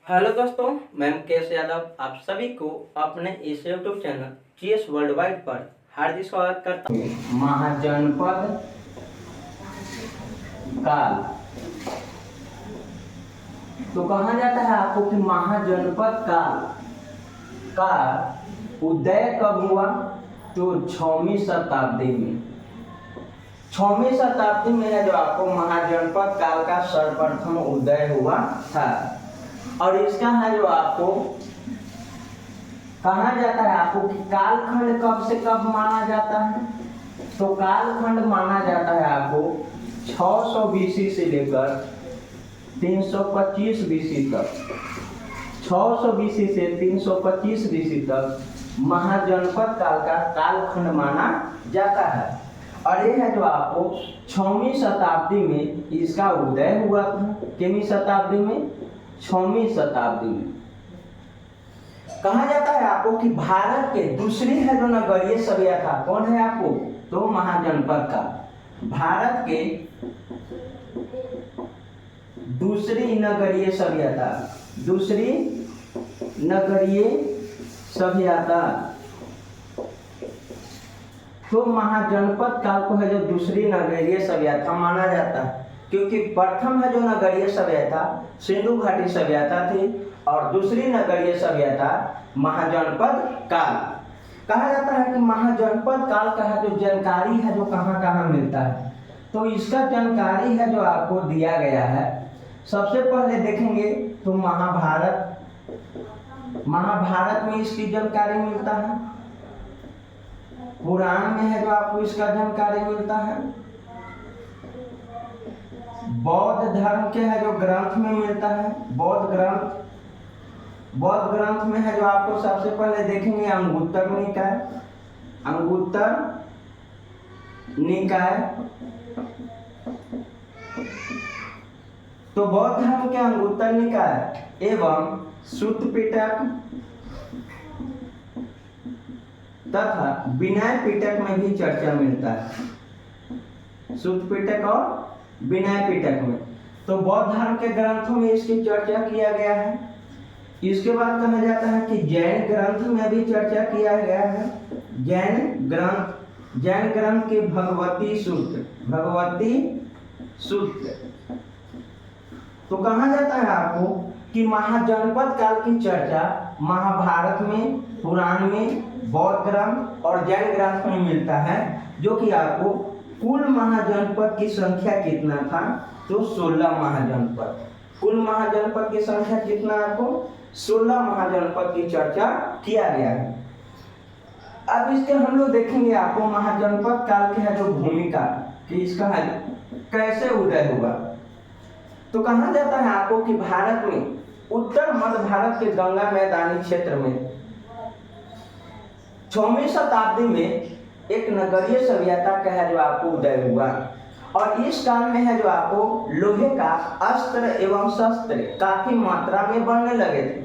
Hello दोस्तों, मैं मुकेश यादव आप सभी को अपने इस YouTube channel GS world wide पर हार्दिक स्वागत करता हूँ। महाजनपद काल तो कहा जाता है आपको कि महाजनपद काल का उदय कब हुआ? तो 6वीं शताब्दी में। 6वीं शताब्दी में है जो आपको महाजनपद काल का सर्वप्रथम उदय हुआ था। और इसका है जो आपको कहा जाता है आपको कि कालखंड कब से कब माना जाता है? तो कालखंड माना जाता है आपको 600 बीसी से लेकर 325 बीसी तक। 600 बीसी से 325 बीसी तक महाजनपद काल का कालखंड माना जाता है। और ये है जो आपको 6वीं शताब्दी में इसका उदय हुआ था। कितनी शताब्दी में? 6वीं शताब्दी में। कहा जाता है आपको कि भारत के दूसरी है जो नगरीय सभ्यता कौन है आपको? तो महाजनपद का भारत के दूसरी नगरीय सभ्यता तो महाजनपद काल को है जो दूसरी नगरीय सभ्यता माना जाता है, क्योंकि प्रथम है जो नगरीय सभ्यता सिंधु घाटी सभ्यता थी और दूसरी नगरीय सभ्यता महाजनपद काल। कहा जाता है कि महाजनपद काल का है जो जानकारी है जो कहाँ कहाँ मिलता है। तो इसका जानकारी है जो आपको दिया गया है। सबसे पहले देखेंगे तो महाभारत में इसकी जानकारी मिलता है। पुराण में है जो आपको इसका जानकारी मिलता है। बौद्ध धर्म के है जो ग्रंथ में मिलता है। बौद्ध ग्रंथ में है जो आपको सबसे पहले देखेंगे अंगुत्तर निकाय। तो बौद्ध धर्म के अंगुत्तर निकाय एवं सूत्र पिटक तथा विनय पिटक में भी चर्चा मिलता है। सूत्र पिटक और विनय पिटक में तो बौद्ध धर्म के ग्रंथों में इसकी चर्चा किया गया है। इसके बाद कहा जाता है कि जैन ग्रंथ में भी चर्चा किया गया है। जैन ग्रंथ के भगवती सूत्र तो कहा जाता है आपको कि महाजनपद काल की चर्चा महाभारत में, पुराण में, बौद्ध ग्रंथ और जैन ग्रंथ में मिलता है। जो कि आपको कुल महाजनपद की संख्या कितना था? तो 16 महाजनपद। कुल महाजनपद की संख्या कितना आपको? 16 महाजनपद की चर्चा किया गया है। अब इसके हम लोग देखेंगे आपको महाजनपद काल के है जो भूमिका कि इसका है कैसे उदय हुआ। तो कहा जाता है आपको कि भारत में उत्तर मध्य भारत के गंगा मैदानी क्षेत्र में 6वीं शताब्दी में एक नगरीय सभ्यता का है जो आपको उदय हुआ। और इस काल में है जो आपको लोहे का अस्त्र एवं शस्त्र काफी मात्रा में बनने लगे थे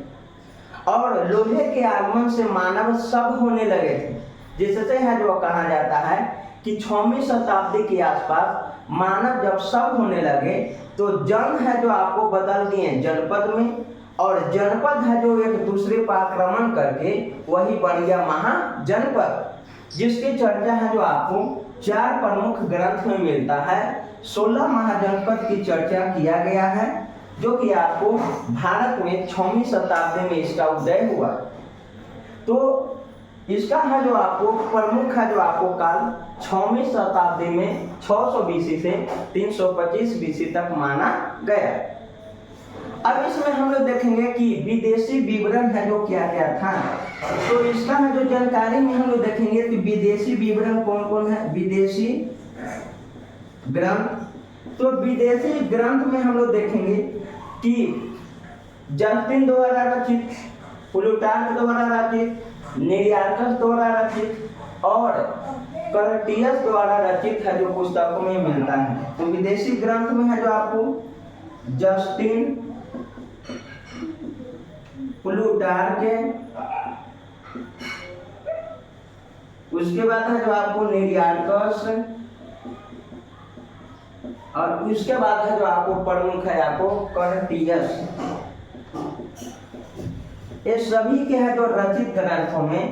और लोहे के आगमन से मानव सब होने लगे थे। जिससे है जो कहा जाता है कि 6वीं शताब्दी के आसपास मानव जब सब होने लगे तो जन है जो आपको बदल दिए जनपद में, और जनपद है जो एक दूसरे पर आक्रमण करके वही बन गया महाजनपद, जिसकी चर्चा है जो आपको 4 प्रमुख ग्रंथ में मिलता है। 16 महाजनपद की चर्चा किया गया है जो कि आपको भारत में 6वीं शताब्दी में इसका उदय हुआ। तो इसका है जो आपको प्रमुख है जो आपको काल 6वीं शताब्दी में 600 बीसी से 325 बीसी तक माना गया। अब इसमें हम लोग देखेंगे कि विदेशी विवरण है जो क्या क्या था। तो इसका है जो जानकारी में हम लोग देखेंगे कि विदेशी विवरण कौन कौन है। विदेशी ग्रंथ तो विदेशी ग्रंथ में हम लोग देखेंगे कि जस्टिन द्वारा रचित, प्लूटार्क द्वारा रचित, निरियार्कस द्वारा रचित और कर्टियस द्वारा रचित है जो पुस्तकों में मिलता है। तो विदेशी ग्रंथ में है जो आपको जस्टिन, प्लूटार्क, उसके बाद है जो आपको निरियार्कस और उसके बाद है जो आपको प्रमुख है आपको कर्टियस। ये सभी के है जो रचित ग्रंथों में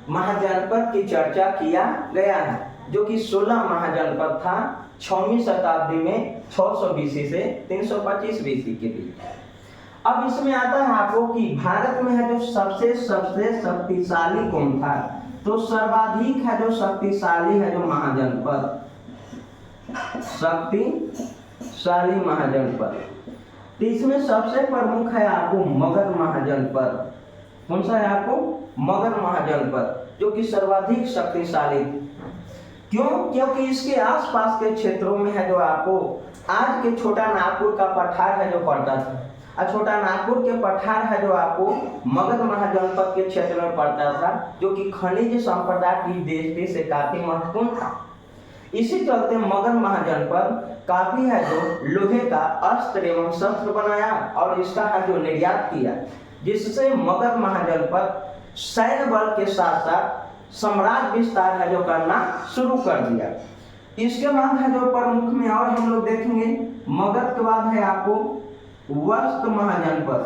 महाजनपद की चर्चा किया गया है, जो कि 16 महाजनपद था 6वीं शताब्दी में 600 बीसी से 325 बीसी के बीच। अब इसमें आता है आपको कि भारत में है जो सबसे शक्तिशाली कौन था, तो सर्वाधिक है जो शक्तिशाली है जो महाजनपद, शक्तिशाली महाजनपद। तो इसमें सबसे प्रमुख है आपको मगध महाजनपद। कौन सा है आपको? मगध महाजनपद, जो कि सर्वाधिक शक्तिशाली। क्यों? क्योंकि इसके आसपास के क्षेत्रों में है जो आपको आज के छोटा नागपुर का पठार है जो पड़ता था, और छोटा नागपुर के पठार है जो आपको मगध महाजनपद के क्षेत्र में पड़ता था, जो कि खनिज संपदा की दृष्टि से काफी महत्वपूर्ण था। इसी चलते मगध महाजनपद काफी है जो लोहे का अस्त्र एवं शस्त्र बनाया और इसका है जो निर्यात किया, जिससे मगध महाजनपद सैन्य बल के साथ साथ साम्राज्य विस्तार है जो करना शुरू कर दिया। इसके बाद है जो प्रमुख में और हम लोग देखेंगे, मगध के बाद है आपको वस्त महाजनपद,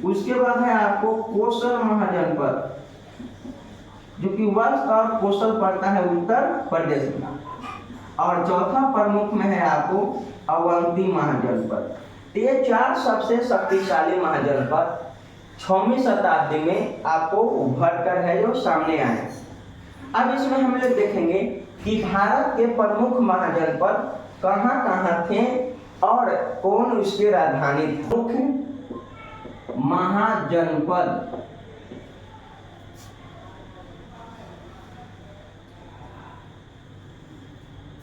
उसके बाद है आपको कोसल महाजनपद, जो कि वस्त और कोसल पड़ता है उत्तर प्रदेश में, और चौथा प्रमुख में है आपको अवंती महाजनपद। ये 4 सबसे शक्तिशाली महाजनपद 6वीं शताब्दी में आपको उभर कर है जो सामने आए। अब इसमें हम लोग देखेंगे कि भारत के प्रमुख महाजनपद कहाँ कहाँ थे और कौन उसकी राजधानी थी। मुख्य महाजनपद,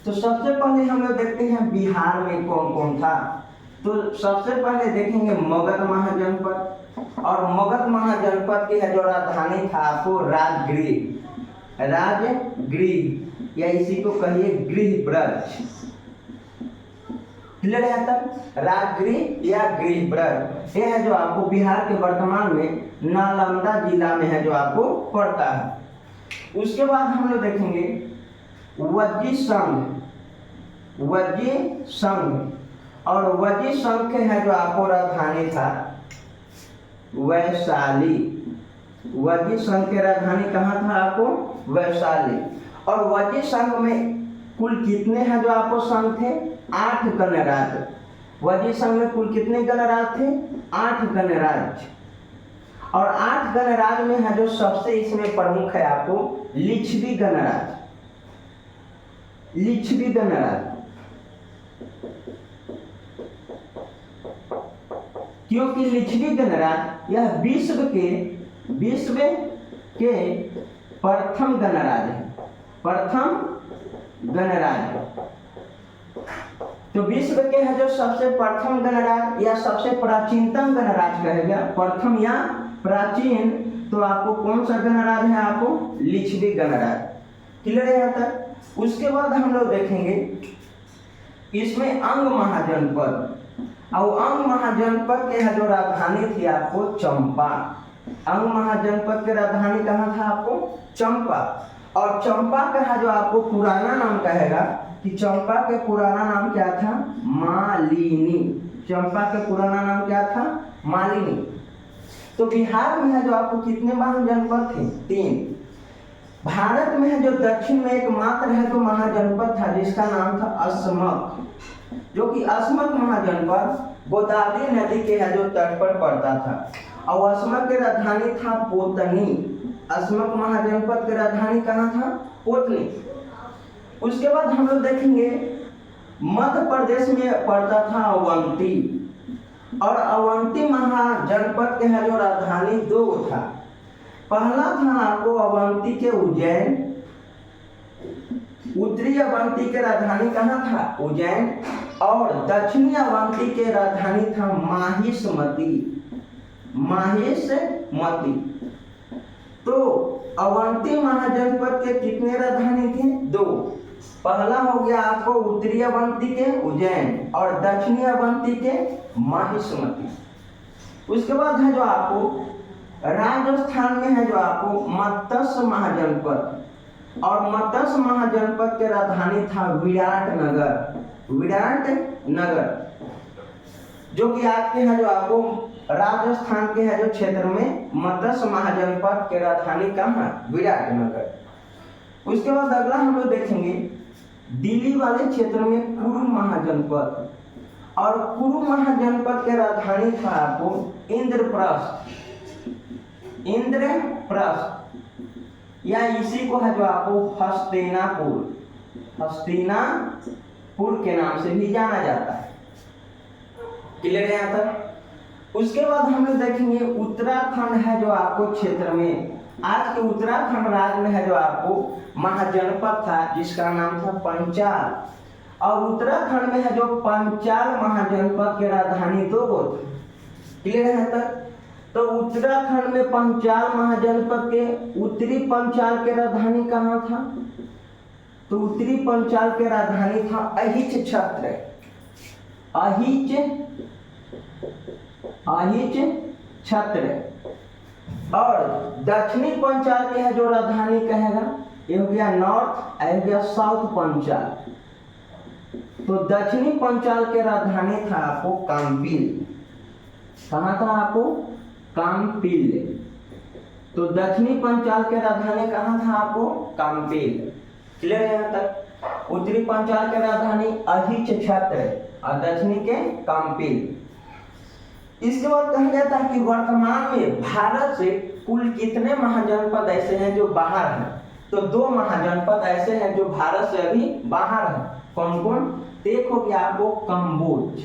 तो सबसे पहले हम लोग देखते हैं बिहार में कौन कौन था। तो सबसे पहले देखेंगे मगध महाजनपद, और मगध महाजनपद की है जो राजधानी था आपको राजगृह, राजगृह या इसी को कहिए गृह ब्रज। क्लियर है तब? राजगृह या गृह ब्रज, ये है जो आपको बिहार के वर्तमान में नालंदा जिला में है जो आपको पड़ता है। उसके बाद हम लोग देखेंगे वज्जी संघ, वज्जी संघ, और वज्जी संघ के है जो आपको राजधानी था वैशाली। वज्जी संघ के राजधानी कहाँ था आपको? वैशाली। और वज्जी संघ में कुल कितने हैं जो आपको संघ थे? 8 गणराज्य। वज्जी संघ में कुल कितने गणराज्य थे? 8 गणराज्य। और 8 गणराज्य में है जो सबसे इसमें प्रमुख है आपको लिच्छवी गणराज्य, लिच्छवी गणराज्य। क्योंकि लिच्छवी गणराज्य यह विश्व के प्रथम गणराज्य है, प्रथम गणराज्य। तो विश्व के है जो सबसे प्रथम गणराज्य या सबसे प्राचीनतम गणराज्य कहेगा, प्रथम या प्राचीन, तो आपको कौन सा गणराज्य है? आपको लिच्छवी गणराज्य। क्लियर है तक? उसके बाद हम लोग देखेंगे इसमें अंग महाजनपद, और अंग महाजनपद के है जो राजधानी थी आपको चंपा। अंग महाजनपद के राजधानी कहाँ था आपको? चंपा। और चंपा का है जो आपको पुराना नाम कहेगा कि चंपा के पुराना नाम क्या था? मालिनी। चंपा के पुराना नाम क्या था? मालिनी। तो बिहार में है जो आपको कितने महाजनपद थे? 3। भारत में है जो दक्षिण में एकमात्र है तो महाजनपद था जिसका नाम था अस्मक, जो कि अस्मक महाजनपद गोदावरी नदी के है जो तट पर पड़ता था, और अस्मक की राजधानी था पोतनी। अस्मक महाजनपद की राजधानी कहाँ था? पोतनी। उसके बाद हम लोग देखेंगे मध्य प्रदेश में पड़ता था अवंती, और अवंती महाजनपद के है जो राजधानी 2 था। पहला था आपको अवंती के उज्जैन, उत्तरी अवंती के राजधानी कहाँ था? उज्जैन, और दक्षिणी अवंती के राजधानी था माहिष्मती, माहिष्मती। तो अवंती महाजनपद के कितने राजधानी थे? 2। पहला हो गया आपको उत्तरी अवंती के उज्जैन, और दक्षिणी अवंती के माहिष्मती। उसके बाद है जो आपको राजस्थान में है जो आपको मत्स्य महाजनपद, और मत्स्य महाजनपद के राजधानी था विराटनगर, विराटनगर। जो कि आज के यहाँ जो आपको राजस्थान के है जो क्षेत्र में मत्स्य महाजनपद के राजधानी कहाँ, विराटनगर। उसके बाद अगला हम लोग देखेंगे दिल्ली वाले क्षेत्र में कुरु महाजनपद, और कुरु महाजनपद के राजधानी था आपको इंद्रप्रस्थ, या इसी को है जो आपको हस्तिनापुर के नाम से भी जाना जाता है। क्लियर है यहाँ तक। उसके बाद हम लोग देखेंगे उत्तराखंड है जो आपको क्षेत्र में, आज के उत्तराखंड राज्य में है जो आपको महाजनपद था जिसका नाम था पंचाल, और उत्तराखंड में है जो पंचाल महाजनपद के राजधानी दो गो थे। क्लियर है तक। तो उत्तराखंड में पंचाल महाजनपद के उत्तरी पंचाल के राजधानी कहाँ था, तो उत्तरी पंचाल के राजधानी था अहिच छत्र, और दक्षिणी पंचाल के है जो राजधानी कहेगा ये हो गया नॉर्थ, ये हो गया साउथ पंचाल। तो दक्षिणी पंचाल के राजधानी था आपको काम्पिल, कहाँ था आपको काम्पिल। तो दक्षिणी पंचाल के राजधानी कहाँ था आपको काम्पिल। क्लियर है यहाँ तक। उत्तरी पंचाल के राजधानी अहिच छत्र और दक्षिणी के काम्पिल। इसके बाद कहा जाता है कि वर्तमान में भारत से कुल कितने महाजनपद ऐसे हैं जो बाहर हैं, तो 2 महाजनपद ऐसे हैं जो भारत से अभी बाहर हैं। कौन कौन, देखो कि आपको कंबोज,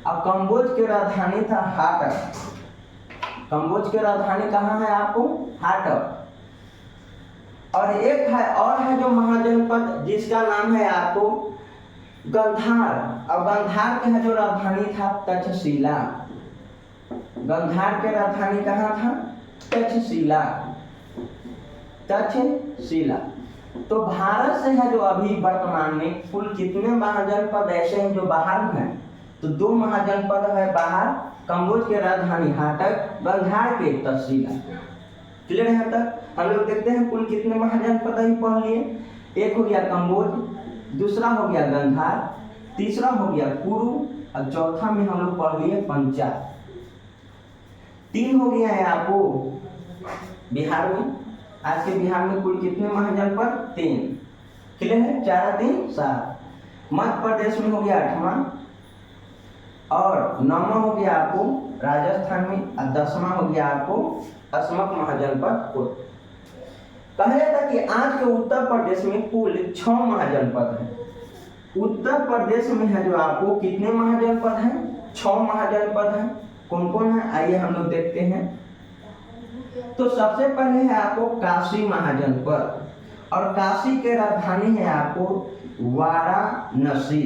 अब कंबोज की राजधानी था हाटक, कंबोज की राजधानी कहाँ है आपको हाटक। और एक है जो महाजनपद जिसका नाम है आपको गंधार, और गंधार के है जो राजधानी था तक्षशिला, गंधार के राजधानी कहाँ था तक्षशिला। तो भारत से है जो अभी वर्तमान में कुल कितने महाजनपद ऐसे हैं जो बाहर हैं, तो 2 महाजनपद है बाहर, कंबोज के राजधानी हाटक, गंधार के तक्षशिला। क्लियर है तक। हम लोग देखते हैं कुल कितने महाजनपद अभी पढ़ लिए। एक हो गया कंबोज, दूसरा हो गया गंधार, तीसरा हो गया कुरु, और चौथा में हम लोग पढ़ लिए पंचाल। 3 हो गया है आपको बिहार में, आज के बिहार में कुल कितने महाजनपद 3। क्लियर है, 4 3 7। मध्य प्रदेश में हो गया 8वां, और 9वां हो गया आपको राजस्थान में, और 10वां हो गया आपको असमक महाजनपद। कहा जाता है कि आज के उत्तर प्रदेश में कुल 6 महाजनपद हैं। उत्तर प्रदेश में है जो आपको कितने महाजनपद हैं, 6 महाजनपद हैं। कौन कौन है आइए हम लोग देखते हैं। तो सबसे पहले है आपको काशी महाजनपद, और काशी के राजधानी है आपको वाराणसी।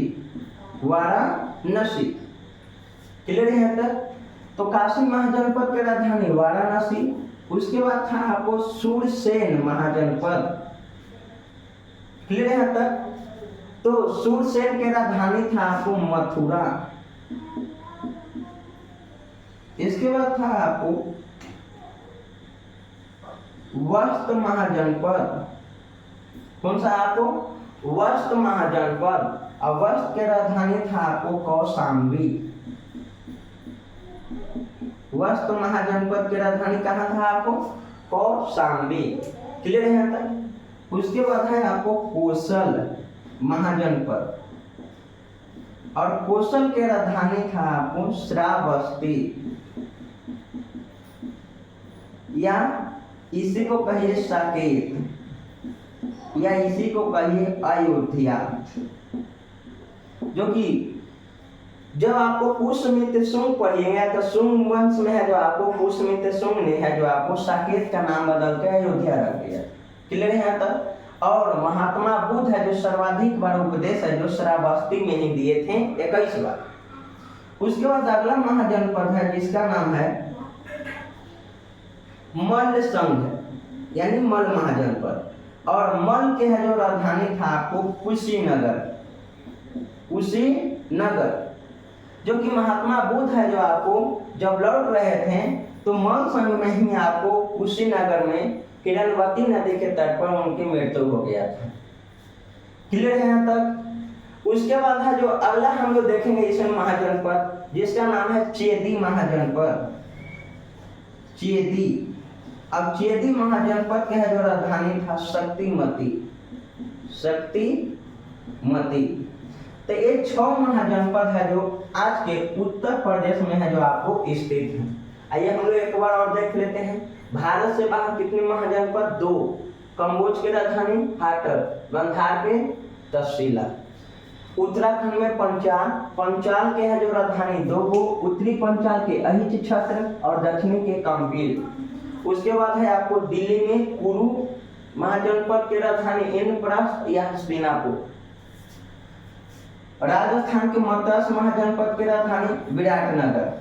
क्लियर है तक। तो काशी महाजनपद के राजधानी वाराणसी। उसके बाद था आपको सूरसेन महाजनपद। क्लियर है तक। तो सूरसेन के राजधानी था आपको मथुरा। इसके बाद था आपको वस्त महाजनपद। कौन सा आपको वस्त महाजनपद, और वस्त के राजधानी था आपको कौशाम्बी। वस्त महाजनपद की राजधानी कहाँ था आपको कौशाम्बी। क्लियर है यहाँ तक। उसके बाद है आपको कोसल महाजनपद, और कोसल के राजधानी था आपको श्रावस्ती, या इसी को कहिए साकेत, या इसी को कहिए अयोध्या। जो कि जब आपको पुष्यमित्र शुंग पढ़िएगा तो शुंग वंश में है जो आपको पुष्यमित्र शुंग ने है जो आपको साकेत का नाम बदल के अयोध्या रख दिया। क्लियर है यहाँ तक। और महात्मा बुद्ध है जो सर्वाधिक बार उपदेश है जो श्रावस्ती में ही दिए थे 21 बार। उसके बाद अगला महाजनपद है जिसका नाम है मल्ल संघ यानी मल्ल महाजनपद, और मल्ल के है जो राजधानी था आपको कुशीनगर। जो कि महात्मा बुद्ध है जो आपको जब लौट रहे थे तो मल्ल संघ में ही आपको कुशीनगर में किरणवती नदी के तट पर उनकी मृत्यु हो गया था। क्लियर है यहाँ तक। उसके बाद है जो अगला हम लोग देखेंगे इसमें महाजनपद, जिसका नाम है चेदी महाजनपद। चेदी। अब चेदी महाजनपद के है जो राजधानी था शक्तिमती। शक्तिमती। तो ये 6 महाजनपद है जो आज के उत्तर प्रदेश में है जो आपको स्थित है। आइए हम लोग एक बार और देख लेते हैं। भारत से बाहर कितने महाजनपद? 2। कम्बोज की राजधानी हाटर, गांधार के तक्षशिला। उत्तराखंड में पंचाल, पंचाल के है जो राजधानी 2 वो, उत्तरी पंचाल के अहिच छत्र और दक्षिणी के काम्पील। उसके बाद है आपको दिल्ली में कुरु महाजनपद की राजधानी इंद्रप्रस्थ या हस्तिनापुर। राजस्थान के मद्रास महाजनपद की राजधानी विराटनगर।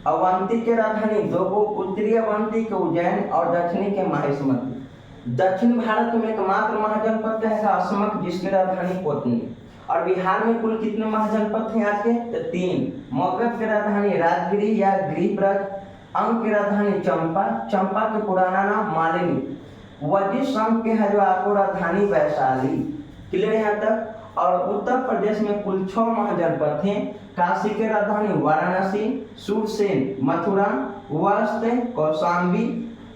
अवंती के राजधानी 2 वो, उत्तरी अवंती के उज्जैन और दक्षिणी के माहिष्मती। दक्षिण भारत में एकमात्र महाजनपद है असमक, जिसकी राजधानी कोटनी। और बिहार में कुल कितने महाजनपद थे आज के? तो 3। मगध की राजधानी राजगिरी या गिरिब्रज, अंग की राजधानी चंपा, चंपा के पुराना नाम मालिनी, वजिष्ठ संघ के है जो आपको राजधानी वैशाली। क्लियर यहाँ तक। और उत्तर प्रदेश में कुल 6 महाजनपद थे। काशी के राजधानी वाराणसी, सूरसेन मथुरा, वस्त कौशाम्बी,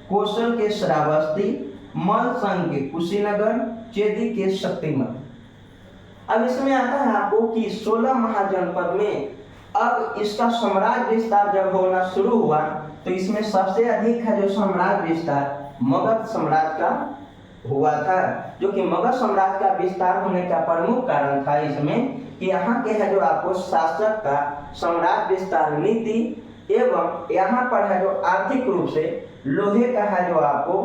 कौशल के श्रावस्ती, मल संघ के कुशीनगर, चेदी के शक्तिमती। अब इसमें आता है आपको कि 16 महाजनपद में अब इसका साम्राज्य विस्तार जब होना शुरू हुआ तो इसमें सबसे अधिक है जो साम्राज्य विस्तार मगध साम्राज्य का हुआ था। जो कि मगध साम्राज्य का विस्तार होने का प्रमुख कारण था इसमें कि यहाँ के है जो आपको शासक का साम्राज्य विस्तार नीति एवं यहाँ पर है जो आर्थिक रूप से लोहे का है जो आपको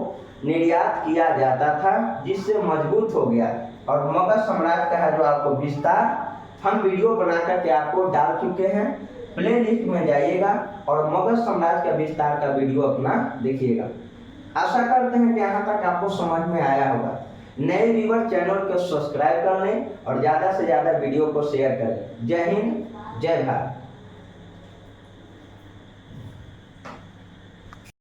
निर्यात किया जाता था, जिससे मजबूत हो गया। और मगध साम्राज्य का है जो आपको विस्तार हम वीडियो बना करके आपको डाल चुके हैं। प्लेलिस्ट में जाइएगा और मगध साम्राज्य का विस्तार का वीडियो अपना देखिएगा। आशा करते हैं कि यहाँ तक आपको समझ में आया होगा। नए व्यूअर चैनल को सब्सक्राइब कर लें और ज़्यादा से ज़्यादा वीडियो को शेयर करें। जय हिंद, जय भारत।